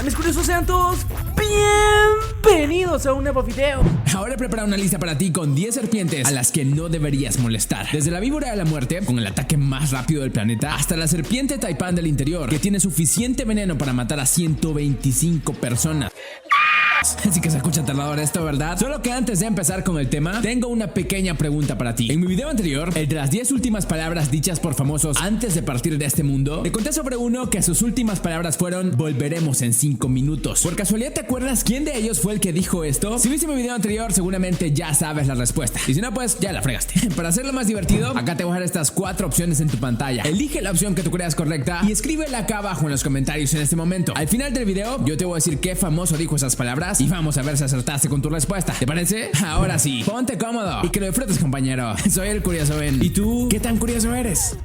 tal, mis curiosos? Sean todos bienvenidos a un nuevo video. Ahora he preparado una lista para ti con 10 serpientes a las que no deberías molestar. Desde la víbora de la muerte, con el ataque más rápido del planeta, hasta la serpiente taipán del interior, que tiene suficiente veneno para matar a 125 personas. Así que se escucha aterrador esto, ¿verdad? Solo que antes de empezar con el tema, tengo una pequeña pregunta para ti. En mi video anterior, el de las 10 últimas palabras dichas por famosos antes de partir de este mundo, te conté sobre uno que sus últimas palabras fueron: volveremos en 5 minutos. ¿Por casualidad te acuerdas quién de ellos fue el que dijo esto? Si viste mi video anterior, seguramente ya sabes la respuesta. Y si no, pues ya la fregaste. Para hacerlo más divertido, acá te voy a dejar estas 4 opciones en tu pantalla. Elige la opción que tú creas correcta y escríbela acá abajo en los comentarios en este momento. Al final del video, yo te voy a decir qué famoso dijo esas palabras y vamos a ver si acertaste con tu respuesta. ¿Te parece? Ahora sí, ponte cómodo y que lo disfrutes, compañero. Soy el Curioso Ben. ¿Y tú? ¿Qué tan curioso eres?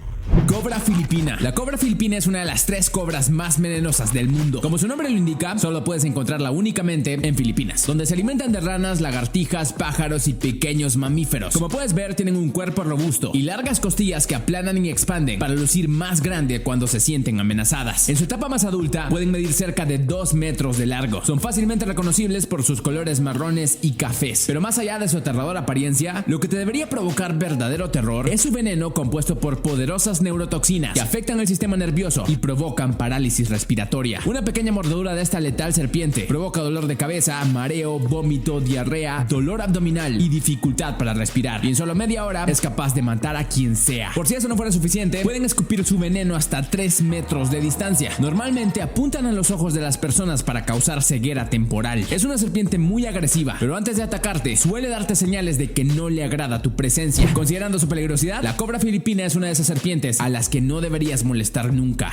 Cobra filipina. La cobra filipina es una de las 3 cobras más venenosas del mundo. Como su nombre lo indica, solo puedes encontrarla únicamente en Filipinas, donde se alimentan de ranas, lagartijas, pájaros y pequeños mamíferos. Como puedes ver, tienen un cuerpo robusto y largas costillas que aplanan y expanden para lucir más grande cuando se sienten amenazadas. En su etapa más adulta, pueden medir cerca de 2 metros de largo. Son fácilmente reconocibles por sus colores marrones y cafés. Pero más allá de su aterradora apariencia, lo que te debería provocar verdadero terror es su veneno, compuesto por poderosas neurotoxinas que afectan el sistema nervioso y provocan parálisis respiratoria. Una pequeña mordedura de esta letal serpiente provoca dolor de cabeza, mareo, vómito, diarrea, dolor abdominal y dificultad para respirar. Y en solo media hora es capaz de matar a quien sea. Por si eso no fuera suficiente, pueden escupir su veneno hasta 3 metros de distancia. Normalmente apuntan a los ojos de las personas para causar ceguera temporal. Es una serpiente muy agresiva, pero antes de atacarte, suele darte señales de que no le agrada tu presencia. Considerando su peligrosidad, la cobra filipina es una de esas serpientes a las que no deberías molestar nunca.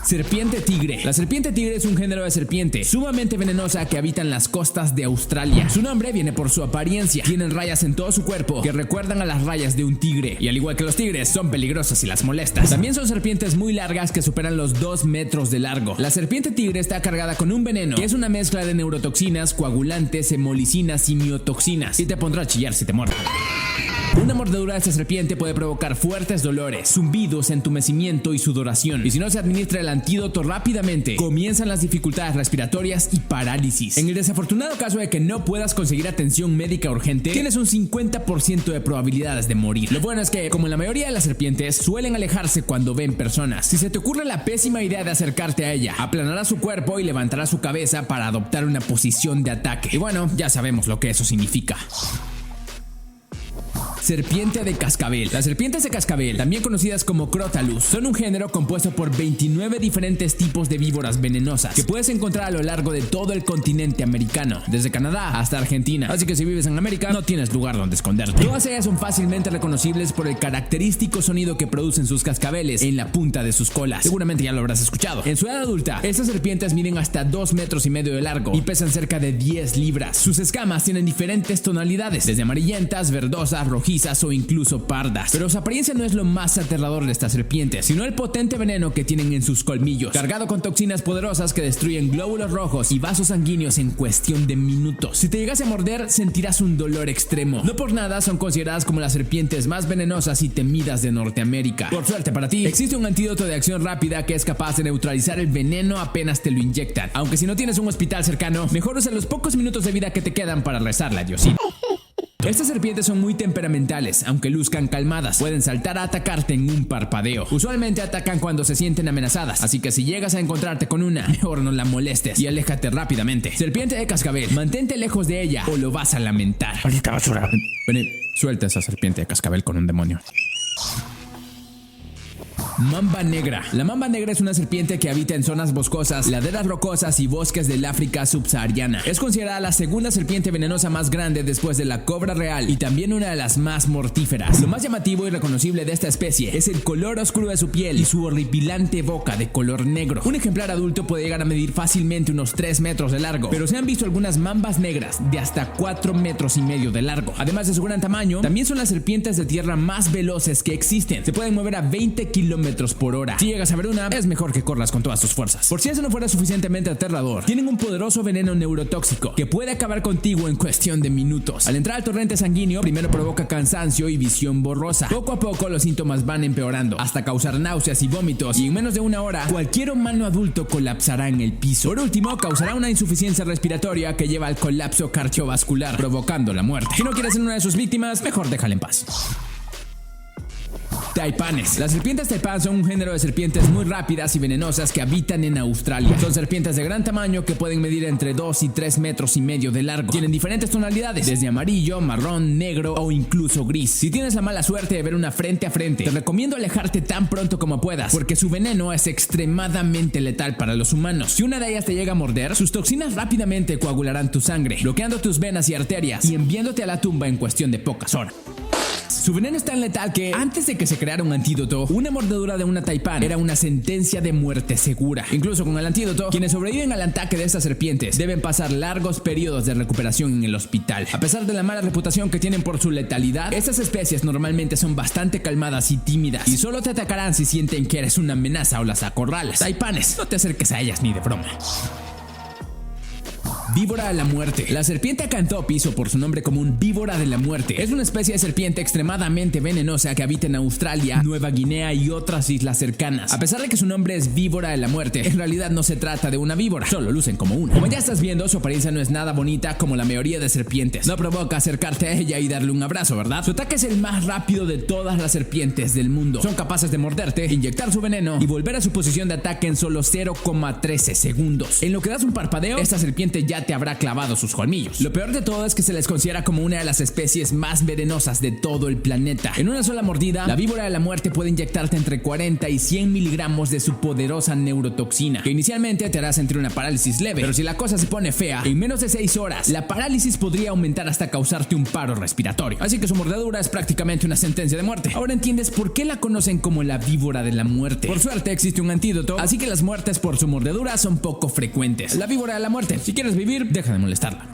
Serpiente tigre. La serpiente tigre es un género de serpiente sumamente venenosa que habita en las costas de Australia. Su nombre viene por su apariencia. Tienen rayas en todo su cuerpo que recuerdan a las rayas de un tigre. Y al igual que los tigres, son peligrosos si las molestas. También son serpientes muy largas que superan los 2 metros de largo. La serpiente tigre está cargada con un veneno que es una mezcla de neurotoxinas, coagulantes, hemolicinas y miotoxinas. Y te pondrá a chillar si te muerde. Una mordedura de esta serpiente puede provocar fuertes dolores, zumbidos, entumecimiento y sudoración. Y si no se administra el antídoto rápidamente, comienzan las dificultades respiratorias y parálisis. En el desafortunado caso de que no puedas conseguir atención médica urgente, tienes un 50% de probabilidades de morir. Lo bueno es que, como en la mayoría de las serpientes, suelen alejarse cuando ven personas. Si se te ocurre la pésima idea de acercarte a ella, aplanará su cuerpo y levantará su cabeza para adoptar una posición de ataque. Y bueno, ya sabemos lo que eso significa. Serpiente de cascabel. Las serpientes de cascabel, también conocidas como Crotalus, son un género compuesto por 29 diferentes tipos de víboras venenosas que puedes encontrar a lo largo de todo el continente americano, desde Canadá hasta Argentina. Así que si vives en América, no tienes lugar donde esconderte. Todas ellas son fácilmente reconocibles por el característico sonido que producen sus cascabeles en la punta de sus colas. Seguramente ya lo habrás escuchado. En su edad adulta, estas serpientes miden hasta 2 metros y medio de largo y pesan cerca de 10 libras. Sus escamas tienen diferentes tonalidades, desde amarillentas, verdosas, rojizas o incluso pardas. Pero su apariencia no es lo más aterrador de estas serpientes, sino el potente veneno que tienen en sus colmillos, cargado con toxinas poderosas que destruyen glóbulos rojos y vasos sanguíneos en cuestión de minutos. Si te llegase a morder, sentirás un dolor extremo. No por nada son consideradas como las serpientes más venenosas y temidas de Norteamérica. Por suerte para ti, existe un antídoto de acción rápida que es capaz de neutralizar el veneno apenas te lo inyectan. Aunque si no tienes un hospital cercano, mejor usa los pocos minutos de vida que te quedan para rezarle a Diosito. Estas serpientes son muy temperamentales, aunque luzcan calmadas. Pueden saltar a atacarte en un parpadeo. Usualmente atacan cuando se sienten amenazadas, así que si llegas a encontrarte con una, mejor no la molestes y aléjate rápidamente. Serpiente de cascabel, mantente lejos de ella o lo vas a lamentar. Maldita basura. Vení, suelta esa serpiente de cascabel con un demonio. Mamba negra. La mamba negra es una serpiente que habita en zonas boscosas, laderas rocosas y bosques del África subsahariana. Es considerada la segunda serpiente venenosa más grande después de la cobra real y también una de las más mortíferas. Lo más llamativo y reconocible de esta especie es el color oscuro de su piel y su horripilante boca de color negro. Un ejemplar adulto puede llegar a medir fácilmente unos 3 metros de largo, pero se han visto algunas mambas negras de hasta 4 metros y medio de largo. Además de su gran tamaño, también son las serpientes de tierra más veloces que existen. Se pueden mover a 20 kilómetros kilómetros por hora. Si llegas a ver una, es mejor que corras con todas tus fuerzas. Por si eso no fuera suficientemente aterrador, tienen un poderoso veneno neurotóxico que puede acabar contigo en cuestión de minutos. Al entrar al torrente sanguíneo, primero provoca cansancio y visión borrosa. Poco a poco los síntomas van empeorando, hasta causar náuseas y vómitos, y en menos de una hora, cualquier humano adulto colapsará en el piso. Por último, causará una insuficiencia respiratoria que lleva al colapso cardiovascular, provocando la muerte. Si no quieres ser una de sus víctimas, mejor déjala en paz. Taipanes. Las serpientes taipán son un género de serpientes muy rápidas y venenosas que habitan en Australia. Son serpientes de gran tamaño que pueden medir entre 2 y 3 metros y medio de largo. Tienen diferentes tonalidades, desde amarillo, marrón, negro o incluso gris. Si tienes la mala suerte de ver una frente a frente, te recomiendo alejarte tan pronto como puedas, porque su veneno es extremadamente letal para los humanos. Si una de ellas te llega a morder, sus toxinas rápidamente coagularán tu sangre, bloqueando tus venas y arterias y enviándote a la tumba en cuestión de pocas horas. Su veneno es tan letal que, antes de que se creara un antídoto, una mordedura de una taipán era una sentencia de muerte segura. Incluso con el antídoto, quienes sobreviven al ataque de estas serpientes deben pasar largos periodos de recuperación en el hospital. A pesar de la mala reputación que tienen por su letalidad, estas especies normalmente son bastante calmadas y tímidas, y solo te atacarán si sienten que eres una amenaza o las acorralas. Taipanes, no te acerques a ellas ni de broma. Víbora de la muerte. La serpiente Acanthopis, o por su nombre común, víbora de la muerte, es una especie de serpiente extremadamente venenosa que habita en Australia, Nueva Guinea y otras islas cercanas. A pesar de que su nombre es víbora de la muerte, en realidad no se trata de una víbora, solo lucen como una. Como ya estás viendo, su apariencia no es nada bonita como la mayoría de serpientes. No provoca acercarte a ella y darle un abrazo, ¿verdad? Su ataque es el más rápido de todas las serpientes del mundo. Son capaces de morderte, inyectar su veneno y volver a su posición de ataque en solo 0,13 segundos. En lo que das un parpadeo, esta serpiente ya te habrá clavado sus colmillos. Lo peor de todo es que se les considera como una de las especies más venenosas de todo el planeta. En una sola mordida, la víbora de la muerte puede inyectarte entre 40 y 100 miligramos de su poderosa neurotoxina, que inicialmente te hará sentir una parálisis leve, pero si la cosa se pone fea, en menos de 6 horas, la parálisis podría aumentar hasta causarte un paro respiratorio. Así que su mordedura es prácticamente una sentencia de muerte. Ahora entiendes por qué la conocen como la víbora de la muerte. Por suerte existe un antídoto, así que las muertes por su mordedura son poco frecuentes. La víbora de la muerte. Si quieres vivir, deja de molestarla.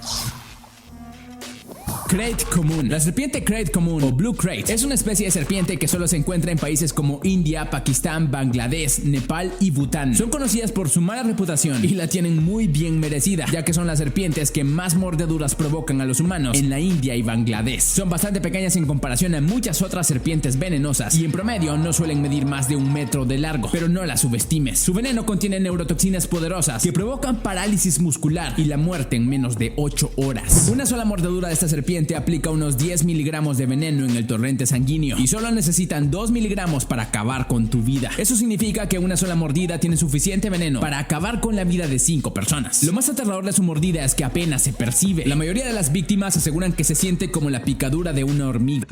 Krait común. La serpiente Krait común o Blue Krait es una especie de serpiente que solo se encuentra en países como India, Pakistán, Bangladesh, Nepal y Bután. Son conocidas por su mala reputación y la tienen muy bien merecida, ya que son las serpientes que más mordeduras provocan a los humanos en la India y Bangladesh. Son bastante pequeñas en comparación a muchas otras serpientes venenosas y en promedio no suelen medir más de 1 metro de largo, pero no las subestimes. Su veneno contiene neurotoxinas poderosas que provocan parálisis muscular y la muerte en menos de 8 horas. Una sola mordedura de esta serpiente aplica unos 10 miligramos de veneno en el torrente sanguíneo y solo necesitan 2 miligramos para acabar con tu vida. Eso significa que una sola mordida tiene suficiente veneno para acabar con la vida de 5 personas. Lo más aterrador de su mordida es que apenas se percibe. La mayoría de las víctimas aseguran que se siente como la picadura de una hormiga.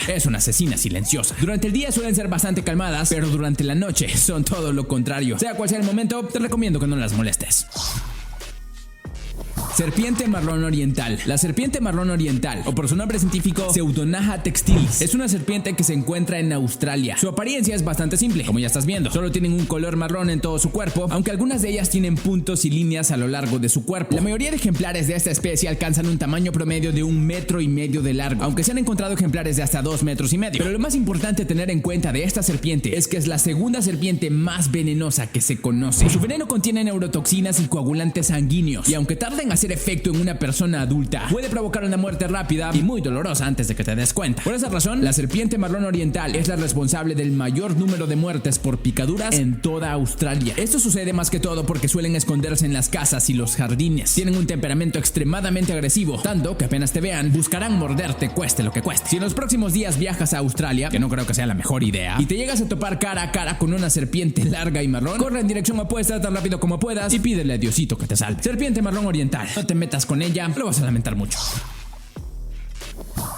Es una asesina silenciosa. Durante el día suelen ser bastante calmadas, pero durante la noche son todo lo contrario. Sea cual sea el momento, te recomiendo que no las molestes. Serpiente marrón oriental. La serpiente marrón oriental, o por su nombre científico Pseudonaja textilis, es una serpiente que se encuentra en Australia. Su apariencia es bastante simple, como ya estás viendo. Solo tienen un color marrón en todo su cuerpo, aunque algunas de ellas tienen puntos y líneas a lo largo de su cuerpo. La mayoría de ejemplares de esta especie alcanzan un tamaño promedio de 1,5 metros de largo, aunque se han encontrado ejemplares de hasta 2,5 metros. Pero lo más importante a tener en cuenta de esta serpiente es que es la segunda serpiente más venenosa que se conoce. Su veneno contiene neurotoxinas y coagulantes sanguíneos, y aunque tarden a hacer efecto en una persona adulta, puede provocar una muerte rápida y muy dolorosa antes de que te des cuenta. Por esa razón, la serpiente marrón oriental es la responsable del mayor número de muertes por picaduras en toda Australia. Esto sucede más que todo porque suelen esconderse en las casas y los jardines. Tienen un temperamento extremadamente agresivo, tanto que apenas te vean, buscarán morderte cueste lo que cueste. Si en los próximos días viajas a Australia, que no creo que sea la mejor idea, y te llegas a topar cara a cara con una serpiente larga y marrón, corre en dirección opuesta tan rápido como puedas y pídele a Diosito que te salve. Serpiente marrón oriental, no te metas con ella, lo vas a lamentar mucho.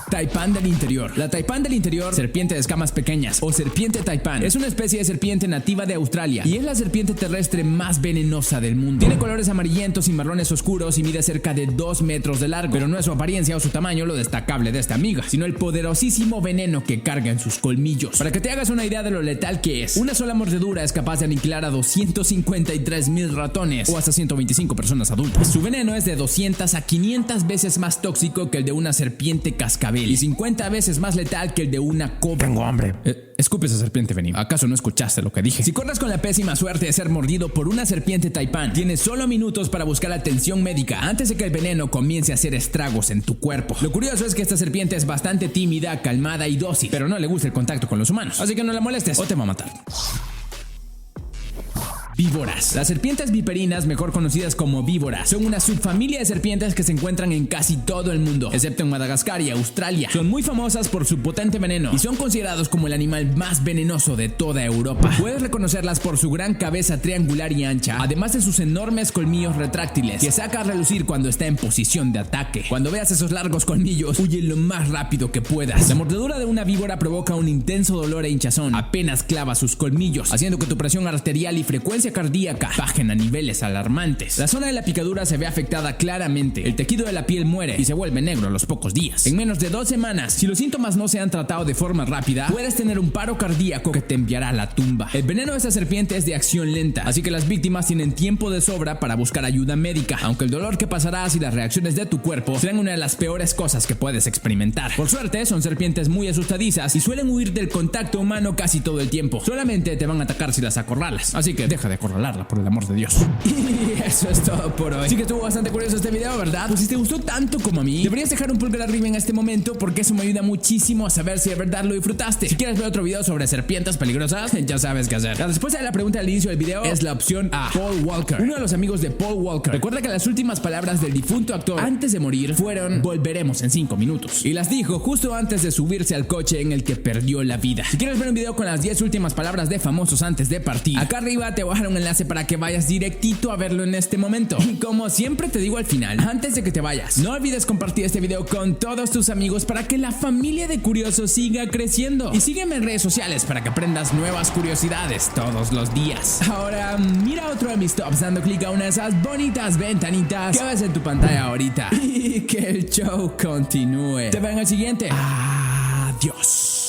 Taipán del interior. La taipán del interior, serpiente de escamas pequeñas o serpiente taipán, es una especie de serpiente nativa de Australia y es la serpiente terrestre más venenosa del mundo. Tiene colores amarillentos y marrones oscuros y mide cerca de 2 metros de largo, pero no es su apariencia o su tamaño lo destacable de esta amiga, sino el poderosísimo veneno que carga en sus colmillos. Para que te hagas una idea de lo letal que es, una sola mordedura es capaz de aniquilar a 253,000 ratones o hasta 125 personas adultas. Su veneno es de 200 a 500 veces más tóxico que el de una serpiente cascabel. ágil y 50 veces más letal que el de una cobra. Tengo hambre. Escupe esa serpiente, Vení. ¿Acaso no escuchaste lo que dije? Si corres con la pésima suerte de ser mordido por una serpiente taipán, tienes solo minutos para buscar atención médica antes de que el veneno comience a hacer estragos en tu cuerpo. Lo curioso es que esta serpiente es bastante tímida, calmada y dócil, pero no le gusta el contacto con los humanos, así que no la molestes o te va a matar. Víboras. Las serpientes viperinas, mejor conocidas como víboras, son una subfamilia de serpientes que se encuentran en casi todo el mundo, excepto en Madagascar y Australia. Son muy famosas por su potente veneno y son considerados como el animal más venenoso de toda Europa. Puedes reconocerlas por su gran cabeza triangular y ancha, además de sus enormes colmillos retráctiles que saca a relucir cuando está en posición de ataque. Cuando veas esos largos colmillos, huye lo más rápido que puedas. La mordedura de una víbora provoca un intenso dolor e hinchazón apenas clava sus colmillos, haciendo que tu presión arterial y frecuencia cardíaca bajen a niveles alarmantes. La zona de la picadura se ve afectada claramente, el tejido de la piel muere y se vuelve negro a los pocos días. En menos de 2 semanas, si los síntomas no se han tratado de forma rápida, puedes tener un paro cardíaco que te enviará a la tumba. El veneno de esta serpiente es de acción lenta, así que las víctimas tienen tiempo de sobra para buscar ayuda médica, aunque el dolor que pasarás y las reacciones de tu cuerpo serán una de las peores cosas que puedes experimentar. Por suerte, son serpientes muy asustadizas y suelen huir del contacto humano casi todo el tiempo. Solamente te van a atacar si las acorralas, así que deja de acorralarla, por el amor de Dios. Y eso es todo por hoy. Sí que estuvo bastante curioso este video, ¿verdad? Pues si te gustó tanto como a mí, deberías dejar un pulgar arriba en este momento, porque eso me ayuda muchísimo a saber si de verdad lo disfrutaste. Si quieres ver otro video sobre serpientes peligrosas, ya sabes qué hacer. La respuesta de la pregunta al inicio del video es la opción A, Paul Walker, uno de los amigos de Paul Walker. Recuerda que las últimas palabras del difunto actor antes de morir fueron: volveremos en 5 minutos. Y las dijo justo antes de subirse al coche en el que perdió la vida. Si quieres ver un video con las 10 últimas palabras de famosos antes de partir, acá arriba te voy a dejar un enlace para que vayas directito a verlo en este momento. Y como siempre te digo al final, antes de que te vayas, no olvides compartir este video con todos tus amigos para que la familia de curiosos siga creciendo. Y sígueme en redes sociales para que aprendas nuevas curiosidades todos los días. Ahora, mira otro de mis tops dando clic a una de esas bonitas ventanitas que ves en tu pantalla ahorita. Y que el show continúe. Te veo en el siguiente. Adiós.